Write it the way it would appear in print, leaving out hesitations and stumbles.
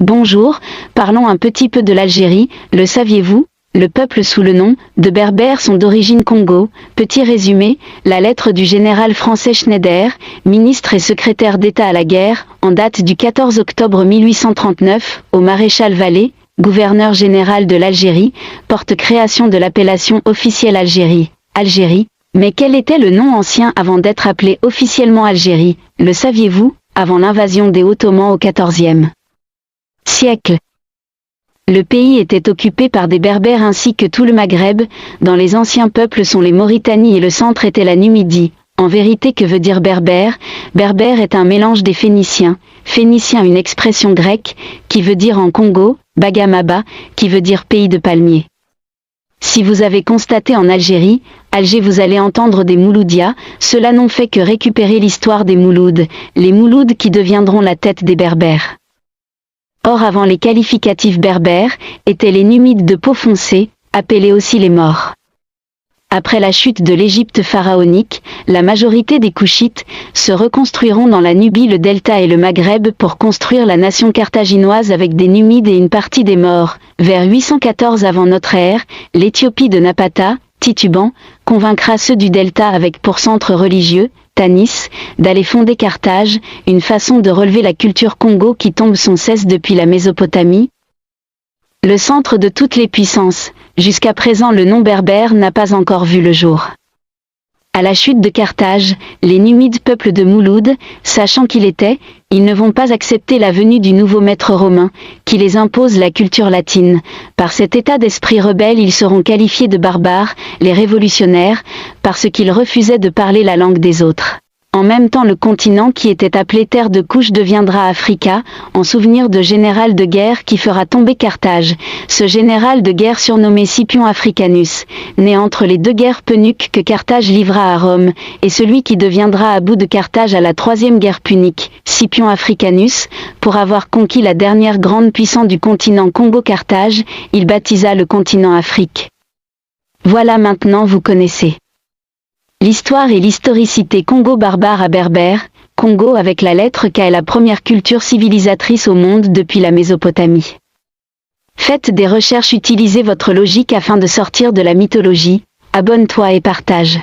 Bonjour, parlons un petit peu de l'Algérie, le saviez-vous? Le peuple sous le nom de Berbères sont d'origine Congo. Petit résumé, la lettre du général français Schneider, ministre et secrétaire d'État à la guerre, en date du 14 octobre 1839, au maréchal Vallée, gouverneur général de l'Algérie, porte création de l'appellation officielle Algérie. Algérie. Mais quel était le nom ancien avant d'être appelé officiellement Algérie? Le saviez-vous? Avant l'invasion des Ottomans au XIVe siècle. Le pays était occupé par des Berbères ainsi que tout le Maghreb. Dans les anciens peuples sont les Mauritanies et le centre était la Numidie. En vérité, que veut dire berbère? Berbère est un mélange des Phéniciens. Phénicien, une expression grecque, qui veut dire en Congo, Bagamaba, qui veut dire pays de palmiers. Si vous avez constaté en Algérie, Alger, vous allez entendre des Mouloudias, cela n'ont fait que récupérer l'histoire des Moulouds, les Moulouds qui deviendront la tête des Berbères. Or avant les qualificatifs berbères, étaient les Numides de peau foncée, appelés aussi les Maures. Après la chute de l'Égypte pharaonique, la majorité des Couchites se reconstruiront dans la Nubie, le Delta et le Maghreb pour construire la nation carthaginoise avec des Numides et une partie des Maures. Vers 814 avant notre ère, l'Éthiopie de Napata, Tituban, convaincra ceux du Delta avec pour centre religieux, Tanis, d'aller fonder Carthage, une façon de relever la culture Congo qui tombe sans cesse depuis la Mésopotamie. Le centre de toutes les puissances, jusqu'à présent le nom berbère n'a pas encore vu le jour. À la chute de Carthage, les Numides, peuple de Mouloud, sachant qu'il était, ils ne vont pas accepter la venue du nouveau maître romain, qui les impose la culture latine. Par cet état d'esprit rebelle, ils seront qualifiés de barbares, les révolutionnaires, parce qu'ils refusaient de parler la langue des autres. En même temps, le continent qui était appelé Terre de Couche deviendra Africa, en souvenir de général de guerre qui fera tomber Carthage. Ce général de guerre surnommé Scipion Africanus, né entre les deux guerres puniques que Carthage livra à Rome, et celui qui deviendra à bout de Carthage à la troisième guerre punique, Scipion Africanus, pour avoir conquis la dernière grande puissance du continent Congo-Carthage, il baptisa le continent Afrique. Voilà, maintenant vous connaissez. L'histoire et l'historicité Congo-barbare à berbère, Congo avec la lettre K est la première culture civilisatrice au monde depuis la Mésopotamie. Faites des recherches, utilisez votre logique afin de sortir de la mythologie, abonne-toi et partage.